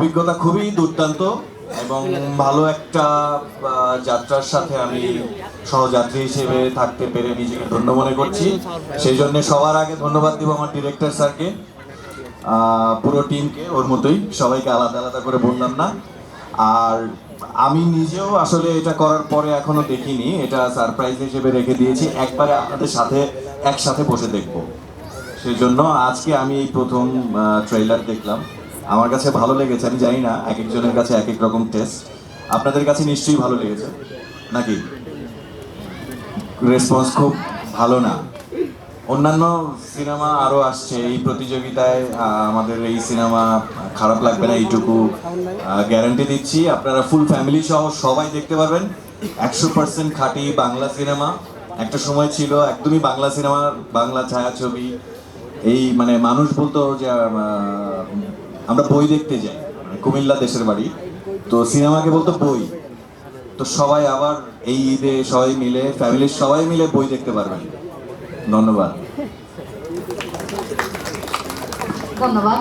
অভিজ্ঞতা খুবই দুর্দান্ত এবং ভালো একটা যাত্রার সাথে আমি সহযাত্রী হিসেবে থাকতে পেরে নিজেকে ধন্য মনে করছি। সেই জন্য সবার আগে ধন্যবাদ দিব আমার ডিরেক্টর স্যারকে, পুরো টিমকে, ওর মতোই সবাইকে আলাদা আলাদা করে বললাম না। আর আমি নিজেও আসলে এটা করার পরে এখনো দেখিনি, এটা সারপ্রাইজ হিসেবে রেখে দিয়েছি, একবারে আপনাদের সাথে একসাথে বসে দেখবো। সেই জন্য আজকে আমি এই প্রথম ট্রেইলার দেখলাম, আমার কাছে ভালো লেগেছে। আমি জানি না এক একজনের কাছে এক এক রকম টেস্ট, আপনাদের কাছে নিশ্চয়ই ভালো লেগেছে নাকি? রেসপন্স খুব ভালো না? অন্যান্য সিনেমা আরও আসছে এই প্রতিযোগিতায়, আমাদের এই সিনেমা খারাপ লাগবে না এইটুকু গ্যারান্টি দিচ্ছি। আপনারা ফুল ফ্যামিলি সহ সবাই দেখতে পারবেন। 100% খাঁটি বাংলা সিনেমা। একটা সময় ছিল একদমই বাংলা সিনেমা, বাংলা ছায়াছবি, এই মানে মানুষ বলতো যে আমরা বই দেখতে যাই, মানে কুমিল্লা দেশের বাড়ি, তো সিনেমাকে বলতো বই। তো সবাই আবার এই ঈদে সবাই মিলে, ফ্যামিলির সবাই মিলে বই দেখতে পারবেন। ধন্যবাদ। ধন্যবাদ।